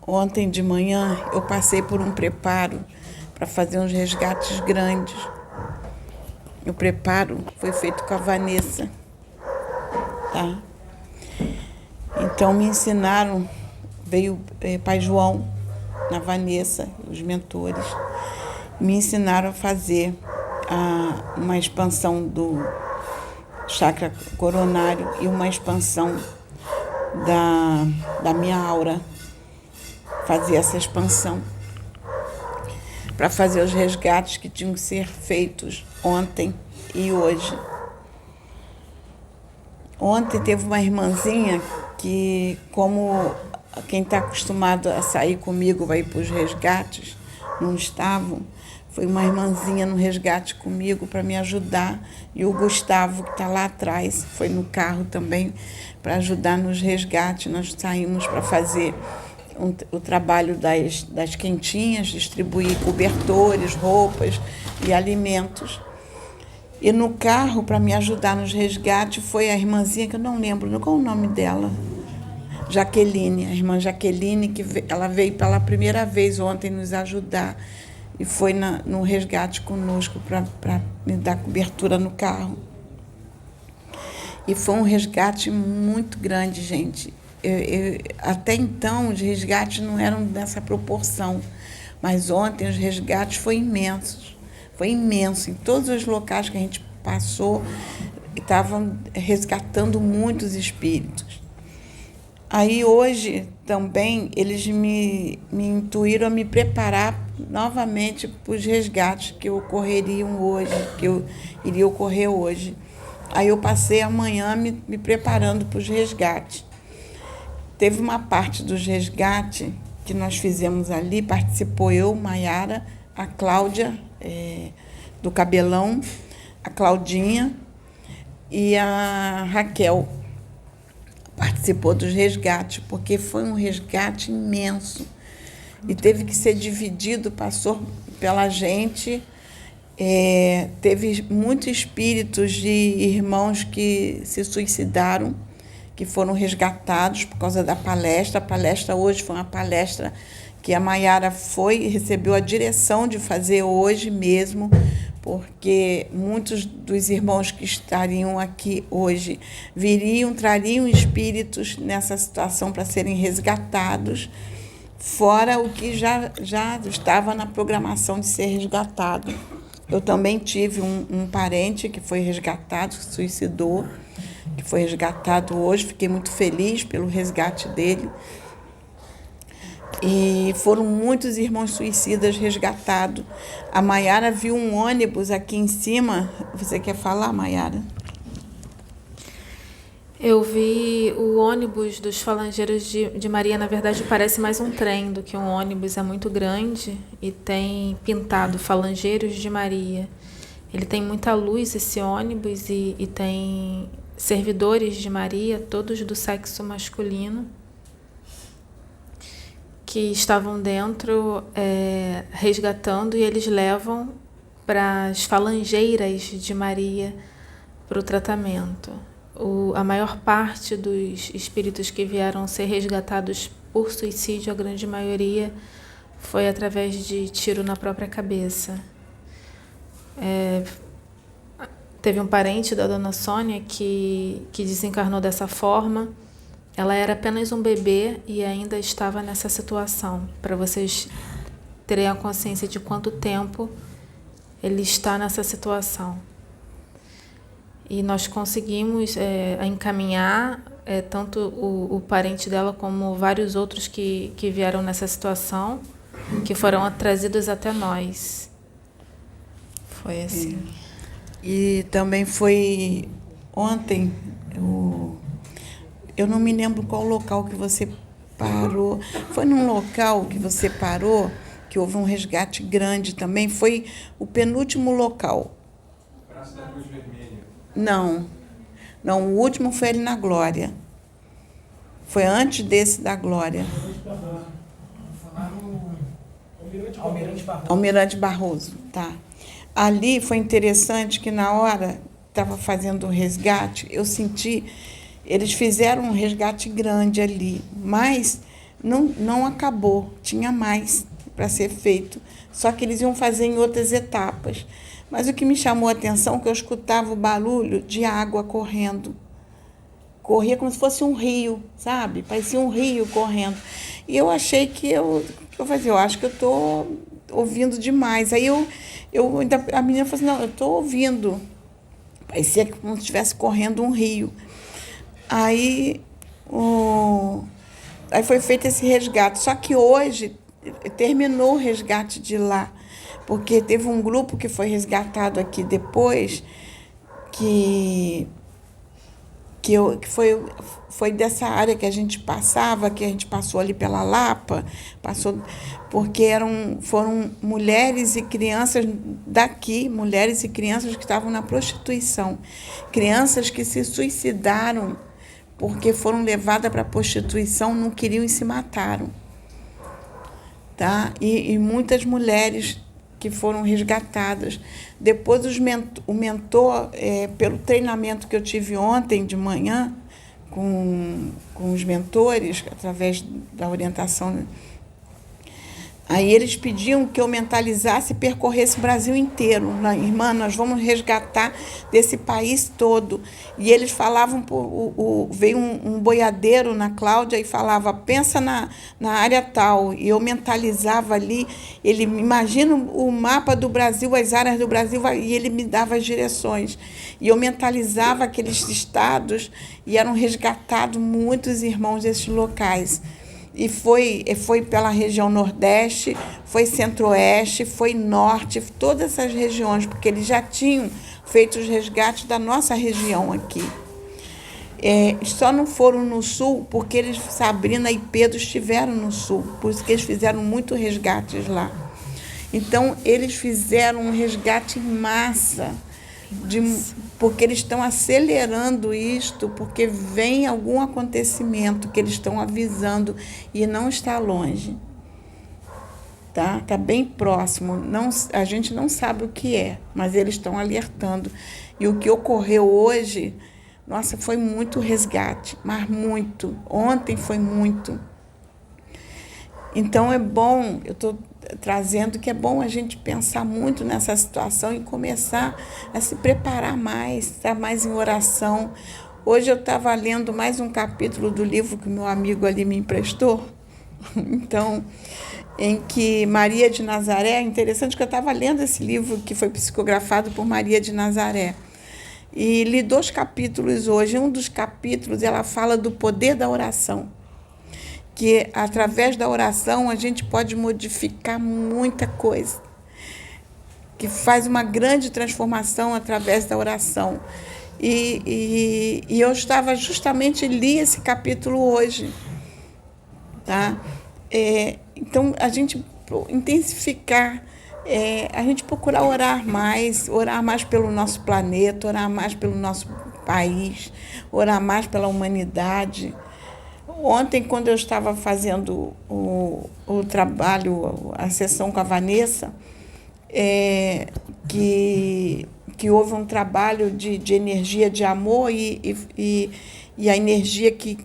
Ontem de manhã eu passei por um preparo para fazer uns resgates grandes. O preparo foi feito com a Vanessa, tá? Então me ensinaram, veio Pai João, na Vanessa, os mentores, me ensinaram a fazer uma expansão do chakra coronário e uma expansão da minha aura. Fazer essa expansão para fazer os resgates que tinham que ser feitos ontem e hoje. Ontem teve uma irmãzinha que, como quem está acostumado a sair comigo vai para os resgates, não estavam, foi uma irmãzinha no resgate comigo para me ajudar, e o Gustavo, que está lá atrás, foi no carro também para ajudar nos resgates. Nós saímos para fazer o trabalho das quentinhas, distribuir cobertores, roupas e alimentos. E no carro, para me ajudar nos resgates, foi a irmãzinha, que eu não lembro qual o nome dela, Jaqueline, a irmã Jaqueline, que ela veio pela primeira vez ontem nos ajudar e foi no resgate conosco para me dar cobertura no carro. E foi um resgate muito grande, gente. Até então, os resgates não eram dessa proporção, mas ontem os resgates foram imensos. Foi imenso. Em todos os locais que a gente passou, estavam resgatando muitos espíritos. Aí hoje também eles me intuíram a me preparar novamente para os resgates que ocorreriam hoje, que iria ocorrer hoje. Aí eu passei a manhã me preparando para os resgates. Teve uma parte dos resgates que nós fizemos ali, participou eu, Maiara, a Cláudia, do Cabelão, a Claudinha e a Raquel. Participou dos resgates, porque foi um resgate imenso. E teve que ser dividido, passou pela gente. Teve muitos espíritos de irmãos que se suicidaram, que foram resgatados por causa da palestra. A palestra hoje foi uma palestra que a Maiara recebeu a direção de fazer hoje mesmo, porque muitos dos irmãos que estariam aqui hoje trariam espíritos nessa situação para serem resgatados, fora o que já estava na programação de ser resgatado. Eu também tive um parente que foi resgatado, que suicidou, que foi resgatado hoje. Fiquei muito feliz pelo resgate dele. E foram muitos irmãos suicidas resgatados. A Maiara viu um ônibus aqui em cima. Você quer falar, Maiara? Eu vi o ônibus dos falangeiros de Maria. Na verdade, parece mais um trem do que um ônibus. É muito grande e tem pintado Falangeiros de Maria. Ele tem muita luz, esse ônibus, e tem servidores de Maria, todos do sexo masculino, que estavam dentro resgatando, e eles levam para as falangeiras de Maria para o tratamento. A maior parte dos espíritos que vieram ser resgatados por suicídio, a grande maioria, foi através de tiro na própria cabeça. Teve um parente da dona Sônia que desencarnou dessa forma. Ela era apenas um bebê e ainda estava nessa situação, para vocês terem a consciência de quanto tempo ele está nessa situação. E nós conseguimos encaminhar tanto o parente dela como vários outros que vieram nessa situação, que foram trazidos até nós. Foi assim. E também foi ontem, eu não me lembro qual local que você parou. Foi num local que você parou, que houve um resgate grande também. Foi o penúltimo local. Praça da Luz Vermelha. Não, o último foi ali na Glória. Foi antes desse da Glória. Almirante Barroso, tá. Ali foi interessante que na hora estava fazendo o resgate, eu senti, eles fizeram um resgate grande ali, mas não acabou, tinha mais para ser feito, só que eles iam fazer em outras etapas. Mas o que me chamou a atenção é que eu escutava o barulho de água correndo. Corria como se fosse um rio, sabe? Parecia um rio correndo. E eu achei que eu acho que eu estou ouvindo demais. Aí a menina falou assim, não, eu estou ouvindo. Parecia como se estivesse correndo um rio. Aí foi feito esse resgate. Só que hoje terminou o resgate de lá, porque teve um grupo que foi resgatado aqui depois, que foi dessa área que a gente passava, que a gente passou ali pela Lapa, porque foram mulheres e crianças daqui, mulheres e crianças que estavam na prostituição, crianças que se suicidaram porque foram levadas para a prostituição, não queriam e se mataram. Tá? E muitas mulheres que foram resgatadas. Depois o mentor, pelo treinamento que eu tive ontem de manhã com os mentores, através da orientação, aí eles pediam que eu mentalizasse e percorresse o Brasil inteiro. Irmã, nós vamos resgatar desse país todo. E eles falavam, veio um boiadeiro na Cláudia e falava, pensa na área tal. E eu mentalizava ali, ele imagina o mapa do Brasil, as áreas do Brasil, e ele me dava as direções. E eu mentalizava aqueles estados e eram resgatados muitos irmãos desses locais. E foi pela região Nordeste, foi Centro-Oeste, foi Norte, todas essas regiões, porque eles já tinham feito os resgates da nossa região aqui. Só não foram no Sul, porque Sabrina e Pedro estiveram no Sul, por isso que eles fizeram muito resgates lá. Então, eles fizeram um resgate em massa, porque eles estão acelerando isto, porque vem algum acontecimento que eles estão avisando e não está longe. Tá? Tá bem próximo. A gente não sabe o que é, mas eles estão alertando. E o que ocorreu hoje, nossa, foi muito resgate, mas muito. Ontem foi muito. Então é bom, eu estou trazendo que é bom a gente pensar muito nessa situação e começar a se preparar mais, estar mais em oração. Hoje eu estava lendo mais um capítulo do livro que meu amigo ali me emprestou, então, em que Maria de Nazaré, interessante que eu estava lendo esse livro que foi psicografado por Maria de Nazaré, e li 2 capítulos hoje. Um dos capítulos ela fala do poder da oração, que através da oração a gente pode modificar muita coisa, que faz uma grande transformação através da oração. E eu estava justamente, li esse capítulo hoje. Tá? Então, a gente intensificar, a gente procurar orar mais pelo nosso planeta, orar mais pelo nosso país, orar mais pela humanidade. Ontem, quando eu estava fazendo o trabalho, a sessão com a Vanessa, que houve um trabalho de energia de amor e a energia que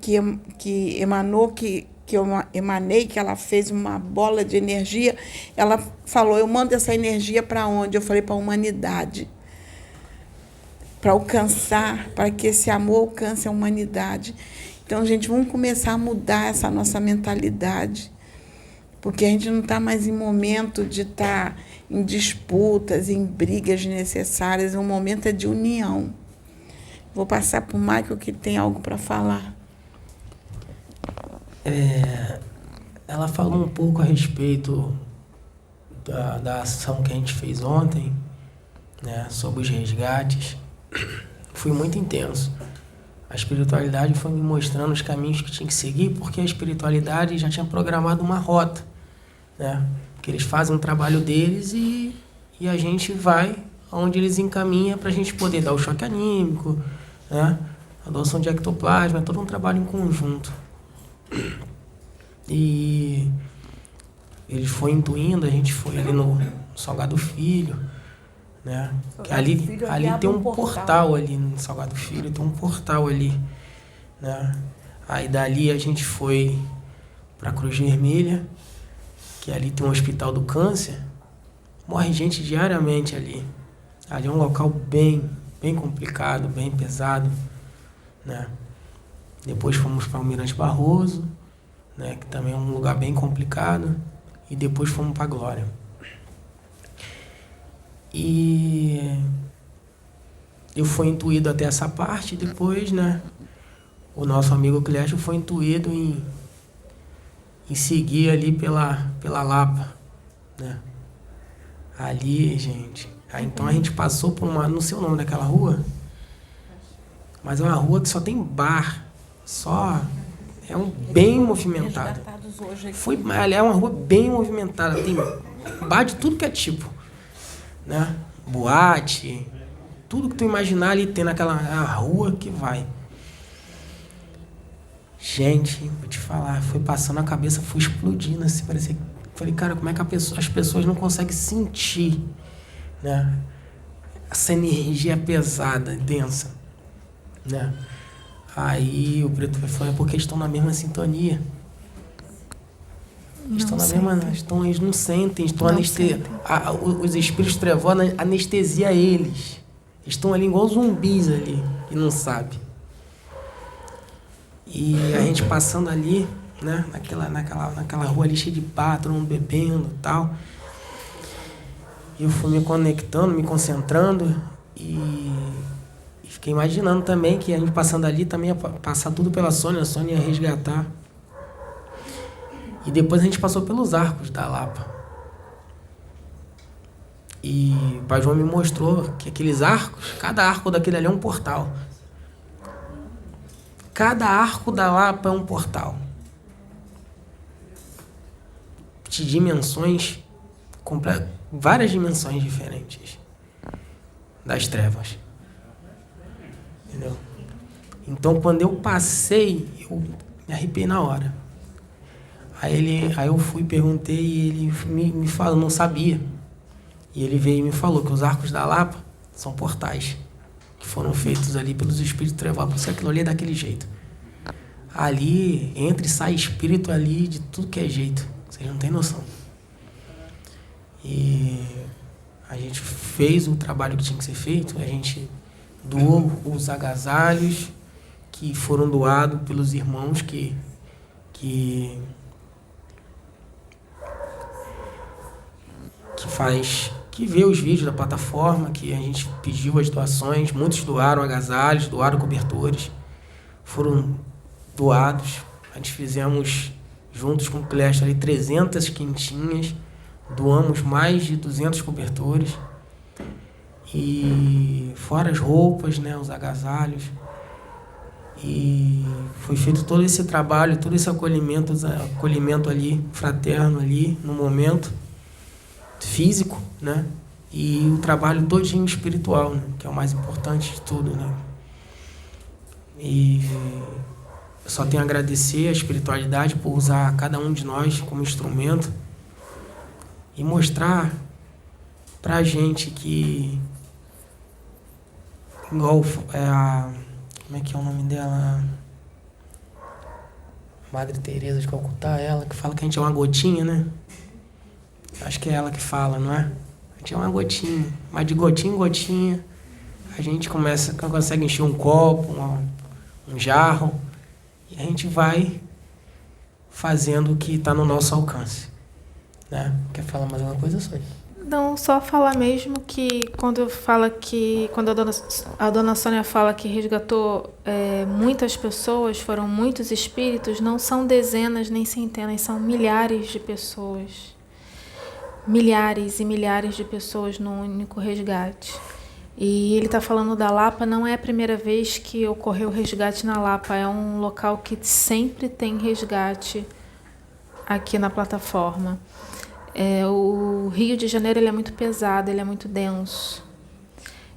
emanou, que eu emanei, que ela fez uma bola de energia, ela falou, eu mando essa energia para onde? Eu falei, para a humanidade, para alcançar, para que esse amor alcance a humanidade. Então, gente, vamos começar a mudar essa nossa mentalidade, porque a gente não está mais em momento de estar em disputas, em brigas desnecessárias, o momento é de união. Vou passar para o Michael, que tem algo para falar. Ela falou um pouco a respeito da ação que a gente fez ontem, né, sobre os resgates. Foi muito intenso. A espiritualidade foi me mostrando os caminhos que tinha que seguir, porque a espiritualidade já tinha programado uma rota, né? Que eles fazem um trabalho deles e a gente vai onde eles encaminham para a gente poder dar o choque anímico, né? A doação de ectoplasma, é todo um trabalho em conjunto. E ele foi intuindo, a gente foi ali no Salgado Filho, né? Ali tem um portal ali no Salgado Filho, tem um portal ali, né? Aí dali a gente foi para a Cruz Vermelha, que ali tem um hospital do câncer. Morre gente diariamente ali. Ali é um local bem complicado, bem pesado, né? Depois fomos para Almirante Barroso, né? Que também é um lugar bem complicado. E depois fomos para Glória. E eu fui intuído até essa parte, depois, né? O nosso amigo Clécio foi intuído em seguir ali pela Lapa, né? Ali, gente. Aí, então a gente passou por uma... Não sei o nome daquela rua, mas é uma rua que só tem bar. Só... É bem movimentado. É uma rua bem movimentada. Tem bar de tudo que é tipo, né? Boate, tudo que tu imaginar ali tem naquela rua que vai. Gente, vou te falar, foi passando a cabeça, foi explodindo assim, parecia... Falei, cara, como é que as pessoas não conseguem sentir, né? Essa energia pesada, densa, né? Aí o Preto falou, é porque estão na mesma sintonia. Eles não sentem, os espíritos trevosos anestesia eles. Estão ali igual zumbis ali, e não sabem. E a gente passando ali, né, naquela rua ali cheia de bar, todo mundo bebendo e tal. E eu fui me conectando, me concentrando e fiquei imaginando também que a gente passando ali também ia passar tudo pela Sônia, a Sônia ia resgatar. E depois a gente passou pelos arcos da Lapa. E o Pai João me mostrou que aqueles arcos, cada arco daquele ali é um portal. Cada arco da Lapa é um portal. De dimensões, várias dimensões diferentes das trevas. Entendeu? Então, quando eu passei, eu me arrepiei na hora. Aí eu fui, perguntei e ele me falou, não sabia. E ele veio e me falou que os arcos da Lapa são portais que foram feitos ali pelos espíritos trevosos. Por isso que aquilo ali é daquele jeito. Ali entra e sai espírito ali de tudo que é jeito. Vocês não têm noção. E a gente fez o trabalho que tinha que ser feito. A gente doou os agasalhos que foram doados pelos irmãos que vê os vídeos da plataforma, que a gente pediu as doações. Muitos doaram agasalhos, doaram cobertores. Foram doados. A gente fizemos, juntos com o Clécio, ali 300 quentinhas. Doamos mais de 200 cobertores. E fora as roupas, né, os agasalhos. E foi feito todo esse trabalho, todo esse acolhimento ali, fraterno ali, no momento físico, né? E o trabalho todinho espiritual, né? Que é o mais importante de tudo, né? E eu só tenho a agradecer a espiritualidade por usar cada um de nós como instrumento e mostrar pra gente que, igual como é que é o nome dela? Madre Teresa de Calcutá, ela que fala que a gente é uma gotinha, né? Acho que é ela que fala, não é? A gente é uma gotinha, mas de gotinha em gotinha a gente consegue encher um copo, um jarro, e a gente vai fazendo o que está no nosso alcance, né? Quer falar mais alguma coisa, Sônia? Não, só falar mesmo que quando a dona Sônia fala que resgatou muitas pessoas, foram muitos espíritos, não são dezenas nem centenas, são milhares de pessoas. Milhares e milhares de pessoas num único resgate. E ele está falando da Lapa, não é a primeira vez que ocorreu resgate na Lapa, é um local que sempre tem resgate aqui na plataforma. O Rio de Janeiro ele é muito pesado, ele é muito denso.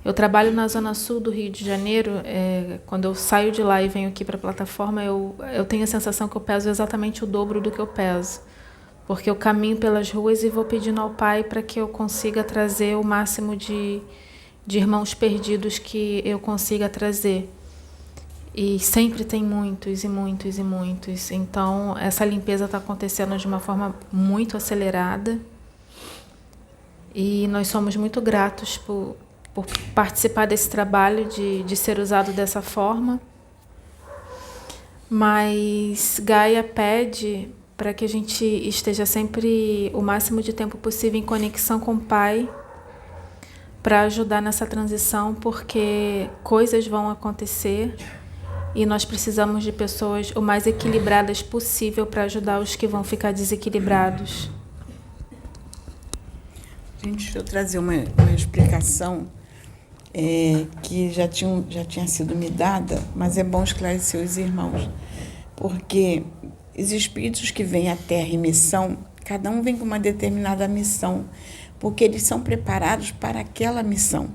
Eu trabalho na zona sul do Rio de Janeiro, quando eu saio de lá e venho aqui para a plataforma, eu tenho a sensação que eu peso exatamente o dobro do que eu peso. Porque eu caminho pelas ruas e vou pedindo ao Pai para que eu consiga trazer o máximo de irmãos perdidos que eu consiga trazer. E sempre tem muitos e muitos e muitos. Então, essa limpeza está acontecendo de uma forma muito acelerada. E nós somos muito gratos por participar desse trabalho, de ser usado dessa forma. Mas Gaia pede para que a gente esteja sempre o máximo de tempo possível em conexão com o Pai, para ajudar nessa transição, porque coisas vão acontecer e nós precisamos de pessoas o mais equilibradas possível para ajudar os que vão ficar desequilibrados. Gente, deixa eu trazer uma explicação que já tinha sido me dada, mas é bom esclarecer os irmãos, porque os espíritos que vêm à Terra em missão, cada um vem com uma determinada missão, porque eles são preparados para aquela missão.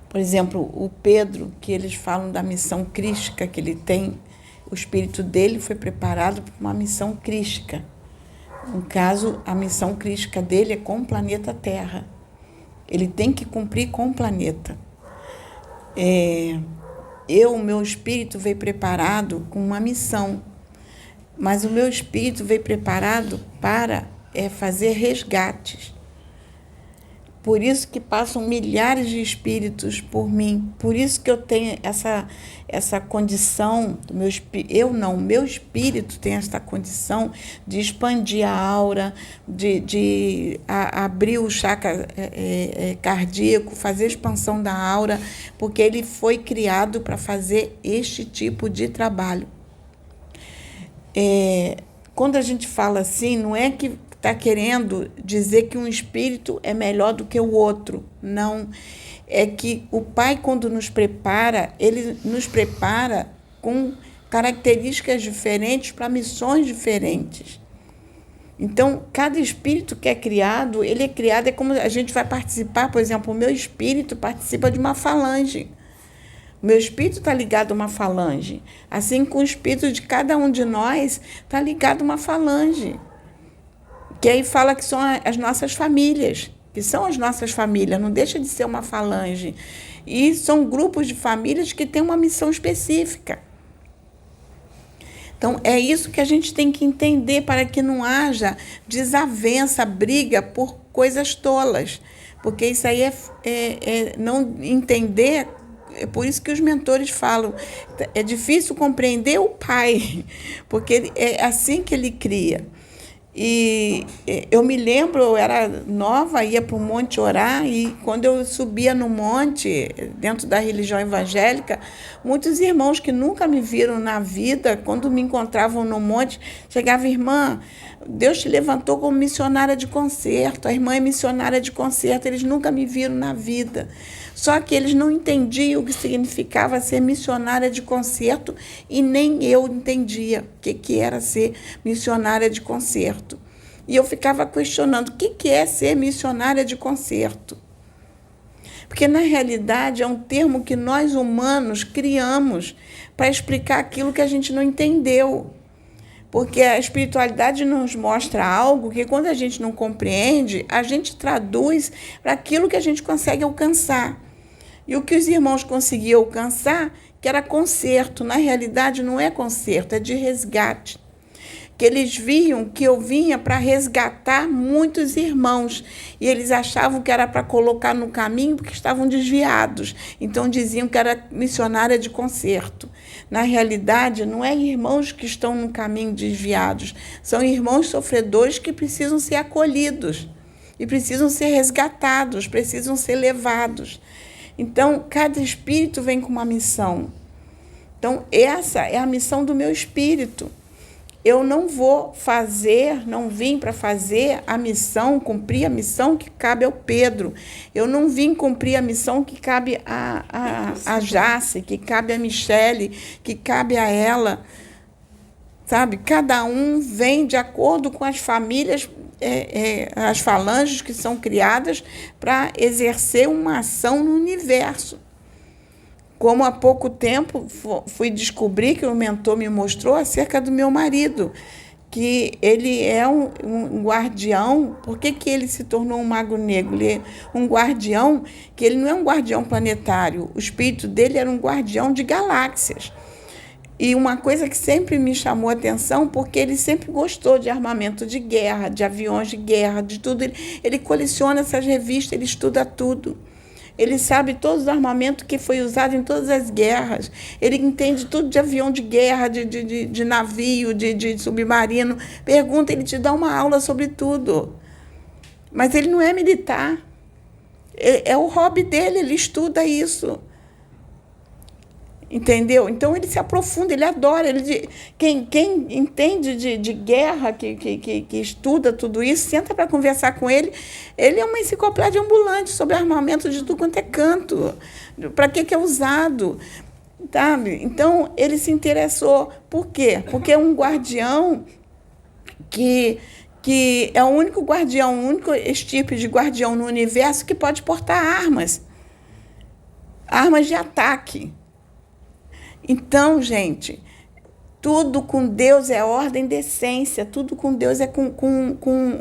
Por exemplo, o Pedro, que eles falam da missão crística que ele tem, o espírito dele foi preparado para uma missão crística. No caso, a missão crística dele é com o planeta Terra. Ele tem que cumprir com o planeta. O meu espírito veio preparado com uma missão, mas o meu espírito veio preparado para fazer resgates. Por isso que passam milhares de espíritos por mim. Por isso que eu tenho essa condição, meu espírito tem essa condição de expandir a aura, de abrir o chakra cardíaco, fazer expansão da aura, porque ele foi criado para fazer este tipo de trabalho. Quando a gente fala assim, não é que está querendo dizer que um espírito é melhor do que o outro. Não. É que o Pai, quando nos prepara, ele nos prepara com características diferentes para missões diferentes. Então, cada espírito que é criado, ele é criado, é como a gente vai participar, por exemplo, o meu espírito participa de uma falange. O meu espírito está ligado a uma falange. Assim como o espírito de cada um de nós está ligado a uma falange. Que aí fala que são as nossas famílias, não deixa de ser uma falange. E são grupos de famílias que têm uma missão específica. Então, é isso que a gente tem que entender para que não haja desavença, briga por coisas tolas. Porque isso aí é não entender. É por isso que os mentores falam, é difícil compreender o Pai, porque é assim que ele cria. E eu me lembro, eu era nova, ia para o monte orar, e quando eu subia no monte, dentro da religião evangélica, muitos irmãos que nunca me viram na vida, quando me encontravam no monte, chegavam: irmã, Deus te levantou como missionária de concerto, a irmã é missionária de concerto, eles nunca me viram na vida. Só que eles não entendiam o que significava ser missionária de concerto, e nem eu entendia o que era ser missionária de concerto. E eu ficava questionando, o que é ser missionária de concerto? Porque, na realidade, é um termo que nós humanos criamos para explicar aquilo que a gente não entendeu. Porque a espiritualidade nos mostra algo que, quando a gente não compreende, a gente traduz para aquilo que a gente consegue alcançar. E o que os irmãos conseguiam alcançar, que era conserto, na realidade não é conserto, é de resgate. Que eles viam que eu vinha para resgatar muitos irmãos, e eles achavam que era para colocar no caminho porque estavam desviados. Então diziam que era missionária de conserto. Na realidade, não é irmãos que estão no caminho desviados, são irmãos sofredores que precisam ser acolhidos, e precisam ser resgatados, precisam ser levados. Então, cada espírito vem com uma missão. Então, essa é a missão do meu espírito. Eu não vim para fazer a missão, cumprir a missão que cabe ao Pedro. Eu não vim cumprir a missão que cabe a Jace, que cabe a Michele, que cabe a ela. Sabe? Cada um vem de acordo com as famílias, as falanges que são criadas para exercer uma ação no universo. Como há pouco tempo fui descobrir, que o mentor me mostrou acerca do meu marido, que ele é um guardião. Por que ele se tornou um mago negro? Ele é um guardião, que ele não é um guardião planetário. O espírito dele era um guardião de galáxias. E uma coisa que sempre me chamou a atenção, porque ele sempre gostou de armamento de guerra, de aviões de guerra, de tudo. Ele coleciona essas revistas, ele estuda tudo. Ele sabe todos os armamentos que foi usado em todas as guerras. Ele entende tudo de avião de guerra, de navio, de submarino. Pergunta, ele te dá uma aula sobre tudo. Mas ele não é militar. É o hobby dele, ele estuda isso. Entendeu? Então ele se aprofunda, ele adora. Quem entende de guerra, que estuda tudo isso, senta para conversar com ele. Ele é uma enciclopédia ambulante sobre armamento de tudo quanto é canto. Para que é usado? Sabe? Então ele se interessou. Por quê? Porque é um guardião que é o único guardião, o único estirpe de guardião no universo que pode portar armas. Armas de ataque. Então, gente, tudo com Deus é ordem e decência, tudo com Deus é com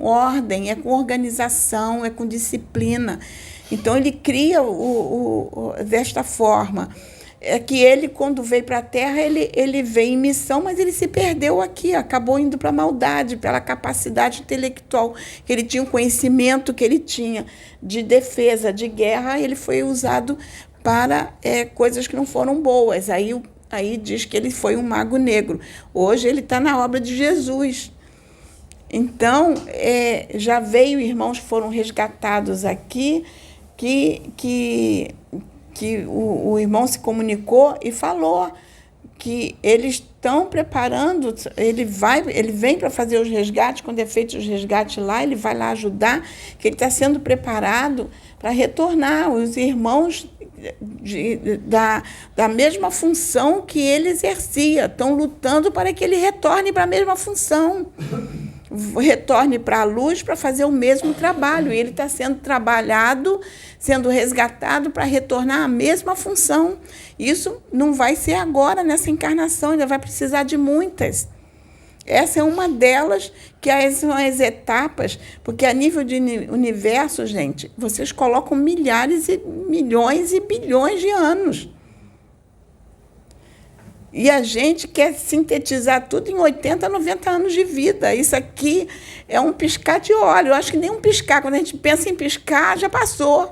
ordem, é com organização, é com disciplina. Então, ele cria desta forma. É que ele, quando veio para a Terra, ele veio em missão, mas ele se perdeu aqui, acabou indo para a maldade, pela capacidade intelectual que ele tinha, o conhecimento que ele tinha de defesa, de guerra, ele foi usado para coisas que não foram boas. Aí diz que ele foi um mago negro. Hoje ele está na obra de Jesus. Então, já veio, irmãos foram resgatados aqui, que o irmão se comunicou e falou que eles estão preparando, ele vem para fazer os resgates, quando é feito os resgates lá, ele vai lá ajudar, que ele está sendo preparado para retornar. Os irmãos da mesma função que ele exercia, estão lutando para que ele retorne para a mesma função, retorne para a luz para fazer o mesmo trabalho. E ele está sendo trabalhado, sendo resgatado para retornar à mesma função. Isso não vai ser agora, nessa encarnação, ainda vai precisar de muitas. Essa é uma delas, que são as etapas, porque a nível de universo, gente, vocês colocam milhares e milhões e bilhões de anos. E a gente quer sintetizar tudo em 80, 90 anos de vida. Isso aqui é um piscar de olho. Eu acho que nem um piscar. Quando a gente pensa em piscar, já passou.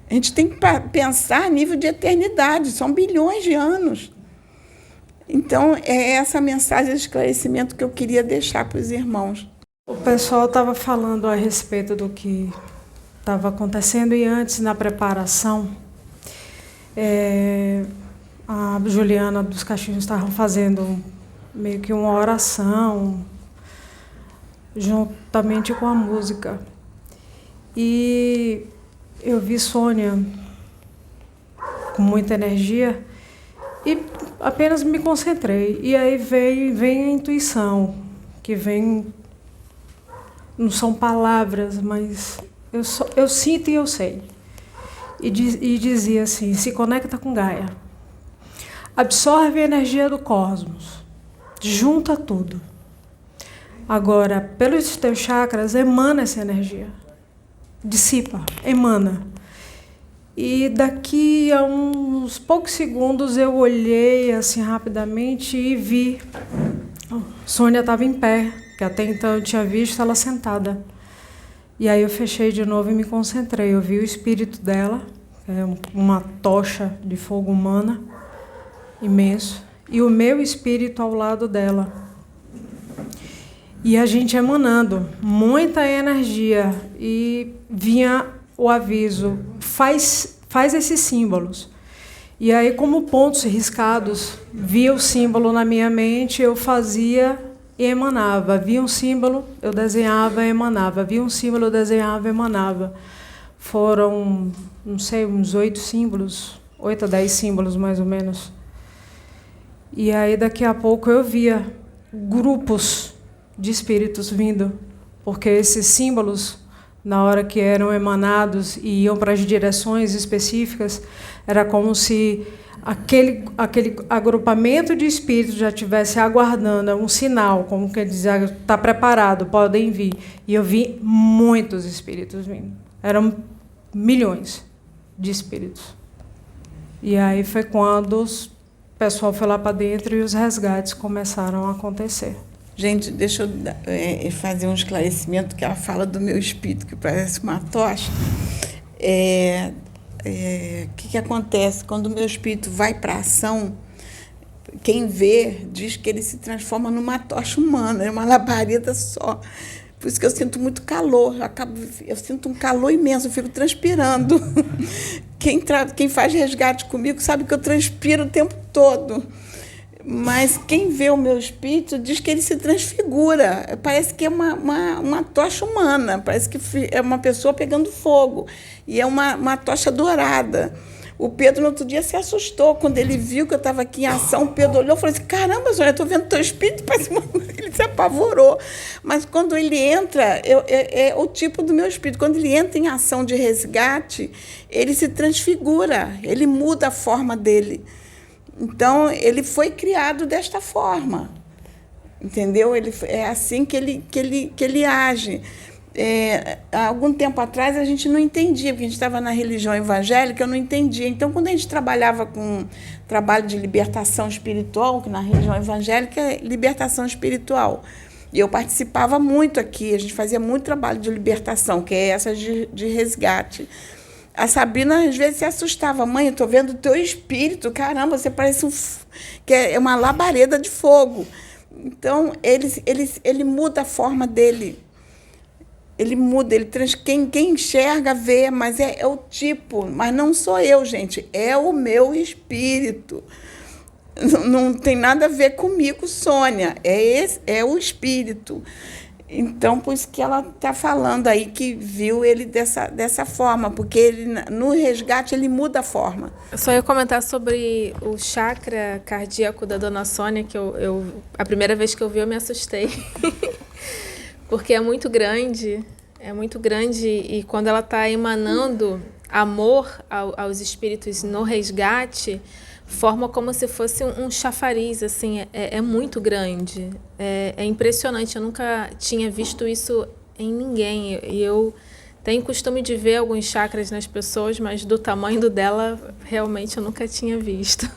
A gente tem que pensar a nível de eternidade. São bilhões de anos. Então, é essa mensagem de esclarecimento que eu queria deixar para os irmãos. O pessoal estava falando a respeito do que estava acontecendo, e antes, na preparação, a Juliana dos Caixinhos estavam fazendo meio que uma oração, juntamente com a música. E eu vi Sônia com muita energia, e apenas me concentrei. E aí vem a intuição, que vem, não são palavras, mas eu sinto e eu sei. E dizia assim: se conecta com Gaia, absorve a energia do cosmos, junta tudo. Agora, pelos teus chakras, emana essa energia, dissipa, emana. E daqui a uns poucos segundos eu olhei assim rapidamente e vi Sônia estava em pé, que até então eu tinha visto ela sentada. E aí eu fechei de novo e me concentrei. Eu vi o espírito dela, uma tocha de fogo humana, imenso, e o meu espírito ao lado dela. E a gente emanando muita energia, e vinha o aviso: faz esses símbolos. E aí, como pontos riscados, via o símbolo na minha mente, eu fazia e emanava. Via um símbolo, eu desenhava e emanava. Via um símbolo, eu desenhava e emanava. Foram, não sei, uns 8 símbolos, 8 a 10 símbolos mais ou menos. E aí, daqui a pouco, eu via grupos de espíritos vindo, porque esses símbolos, na hora que eram emanados e iam para as direções específicas, Era como se aquele agrupamento de espíritos já estivesse aguardando um sinal, como que dizia, está preparado, podem vir. E eu vi muitos espíritos vindo. Eram milhões de espíritos. E aí foi quando o pessoal foi lá para dentro e os resgates começaram a acontecer. Gente, deixa eu fazer um esclarecimento, que ela fala do meu espírito, que parece uma tocha. O que acontece? Quando o meu espírito vai para a ação, quem vê diz que ele se transforma numa tocha humana, é uma labareda só. Por isso que eu sinto muito calor, eu sinto um calor imenso, eu fico transpirando. Quem faz resgate comigo sabe que eu transpiro o tempo todo. Mas quem vê o meu espírito diz que ele se transfigura. Parece que é uma tocha humana, parece que é uma pessoa pegando fogo. E é uma tocha dourada. O Pedro, no outro dia, se assustou. Quando ele viu que eu estava aqui em ação, o Pedro olhou e falou assim, caramba, Sônia, eu estou vendo teu espírito. Ele se apavorou. Mas quando ele entra, é o tipo do meu espírito. Quando ele entra em ação de resgate, ele se transfigura, ele muda a forma dele. Então, ele foi criado desta forma, entendeu? É assim que ele age. Há algum tempo atrás, a gente não entendia, porque a gente estava na religião evangélica, eu não entendia. Então, quando a gente trabalhava com trabalho de libertação espiritual, que na religião evangélica é libertação espiritual, e eu participava muito aqui, a gente fazia muito trabalho de libertação, que é essa de resgate. A Sabrina, às vezes, se assustava. Mãe, eu estou vendo o teu espírito. Caramba, você parece que é uma labareda de fogo. Então, ele muda a forma dele. Ele muda. Quem enxerga, vê, mas é o tipo. Mas não sou eu, gente. É o meu espírito. Não tem nada a ver comigo, Sônia. É o espírito. Então, por isso que ela está falando aí que viu ele dessa forma, porque ele, no resgate ele muda a forma. Eu só ia comentar sobre o chakra cardíaco da Dona Sônia, que a primeira vez que eu vi eu me assustei, porque é muito grande e quando ela está emanando amor aos espíritos no resgate, forma como se fosse um chafariz, assim, é muito grande, é impressionante, eu nunca tinha visto isso em ninguém, e eu tenho costume de ver alguns chakras nas pessoas, mas do tamanho do dela, realmente eu nunca tinha visto.